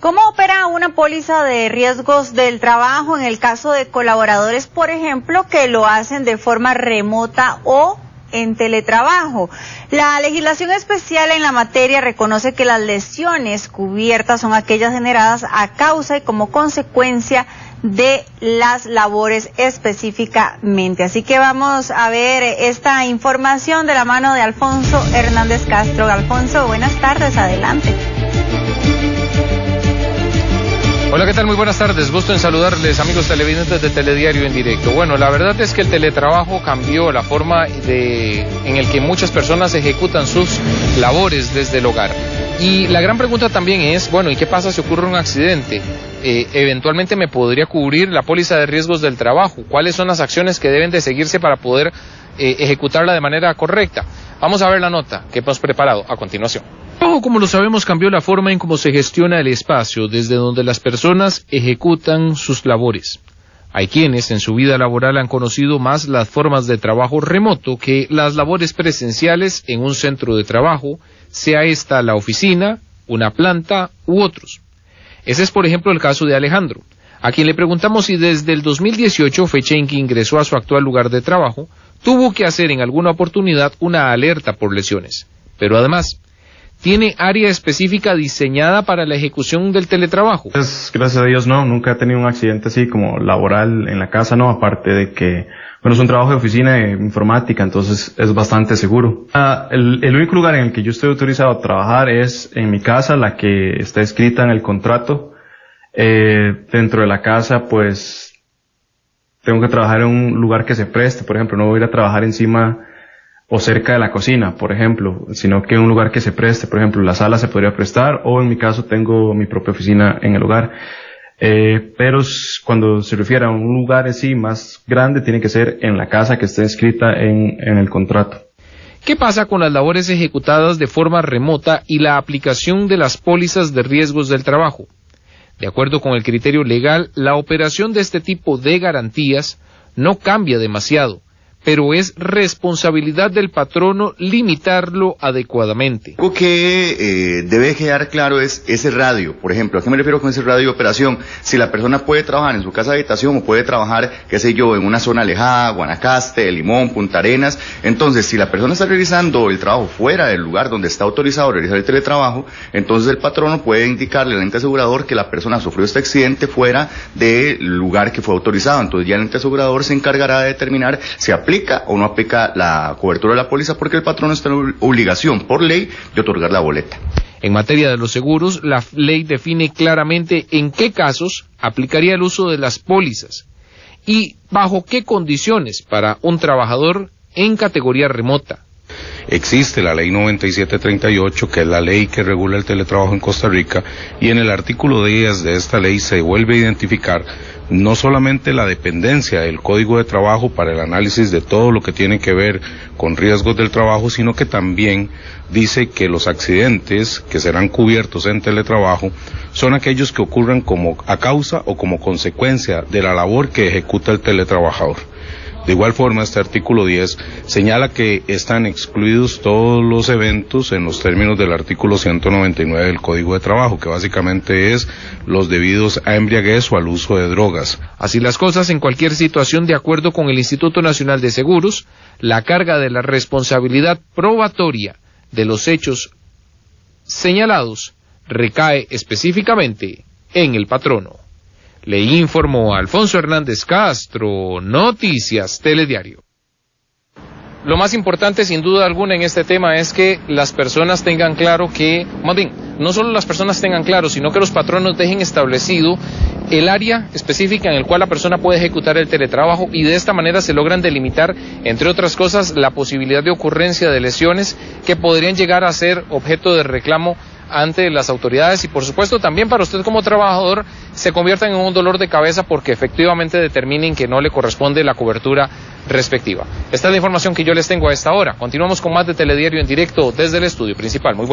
¿Cómo opera una póliza de riesgos del trabajo en el caso de colaboradores, por ejemplo, que lo hacen de forma remota o en teletrabajo? La legislación especial en la materia reconoce que las lesiones cubiertas son aquellas generadas a causa y como consecuencia de las labores específicamente. Así que vamos a ver esta información de la mano de Alfonso Hernández Castro. Alfonso, buenas tardes, adelante. Hola, ¿qué tal? Muy buenas tardes. Gusto en saludarles, amigos televidentes de Telediario en Directo. Bueno, la verdad es que el teletrabajo cambió la forma en el que muchas personas ejecutan sus labores desde el hogar. Y la gran pregunta también es, bueno, ¿y qué pasa si ocurre un accidente? Eventualmente me podría cubrir la póliza de riesgos del trabajo. ¿Cuáles son las acciones que deben de seguirse para poder ejecutarla de manera correcta? Vamos a ver la nota que hemos preparado a continuación. Como lo sabemos, cambió la forma en cómo se gestiona el espacio desde donde las personas ejecutan sus labores. Hay quienes en su vida laboral han conocido más las formas de trabajo remoto que las labores presenciales en un centro de trabajo, sea esta la oficina, una planta u otros. Ese es, por ejemplo, el caso de Alejandro, a quien le preguntamos si desde el 2018, fecha en que ingresó a su actual lugar de trabajo, tuvo que hacer en alguna oportunidad una alerta por lesiones. Pero además, ¿tiene área específica diseñada para la ejecución del teletrabajo? Pues, gracias a Dios no, nunca he tenido un accidente así como laboral en la casa, no, aparte de que, bueno, es un trabajo de oficina de informática, entonces es bastante seguro. El único lugar en el que yo estoy autorizado a trabajar es en mi casa, la que está escrita en el contrato. Dentro de la casa, pues, tengo que trabajar en un lugar que se preste, por ejemplo, no voy a ir a trabajar encima o cerca de la cocina, por ejemplo, sino que en un lugar que se preste, por ejemplo, la sala se podría prestar, o en mi caso tengo mi propia oficina en el hogar. Pero cuando se refiere a un lugar así más grande, tiene que ser en la casa que esté inscrita en el contrato. ¿Qué pasa con las labores ejecutadas de forma remota y la aplicación de las pólizas de riesgos del trabajo? De acuerdo con el criterio legal, la operación de este tipo de garantías no cambia demasiado, pero es responsabilidad del patrono limitarlo adecuadamente. Algo que debe quedar claro es ese radio, por ejemplo. ¿A qué me refiero con ese radio de operación? Si la persona puede trabajar en su casa de habitación o puede trabajar, qué sé yo, en una zona alejada, Guanacaste, Limón, Punta Arenas, entonces si la persona está realizando el trabajo fuera del lugar donde está autorizado a realizar el teletrabajo, entonces el patrono puede indicarle al ente asegurador que la persona sufrió este accidente fuera del lugar que fue autorizado. Entonces ya el ente asegurador se encargará de determinar si aplica o no aplica la cobertura de la póliza, porque el patrono está en obligación por ley de otorgar la boleta. En materia de los seguros, la ley define claramente en qué casos aplicaría el uso de las pólizas y bajo qué condiciones para un trabajador en categoría remota. Existe la ley 9738, que es la ley que regula el teletrabajo en Costa Rica, y en el artículo 10 de esta ley se vuelve a identificar no solamente la dependencia del Código de Trabajo para el análisis de todo lo que tiene que ver con riesgos del trabajo, sino que también dice que los accidentes que serán cubiertos en teletrabajo son aquellos que ocurran como a causa o como consecuencia de la labor que ejecuta el teletrabajador. De igual forma, este artículo 10 señala que están excluidos todos los eventos en los términos del artículo 199 del Código de Trabajo, que básicamente es los debidos a embriaguez o al uso de drogas. Así las cosas, en cualquier situación, de acuerdo con el Instituto Nacional de Seguros, la carga de la responsabilidad probatoria de los hechos señalados recae específicamente en el patrono. Le informó Alfonso Hernández Castro, Noticias Telediario. Lo más importante, sin duda alguna, en este tema es que las personas tengan claro que, más bien, no solo las personas tengan claro, sino que los patronos dejen establecido el área específica en el cual la persona puede ejecutar el teletrabajo, y de esta manera se logran delimitar, entre otras cosas, la posibilidad de ocurrencia de lesiones que podrían llegar a ser objeto de reclamo ante las autoridades, y por supuesto también para usted como trabajador se conviertan en un dolor de cabeza porque efectivamente determinen que no le corresponde la cobertura respectiva. Esta es la información que yo les tengo a esta hora. Continuamos con más de Telediario en Directo desde el estudio principal. Muy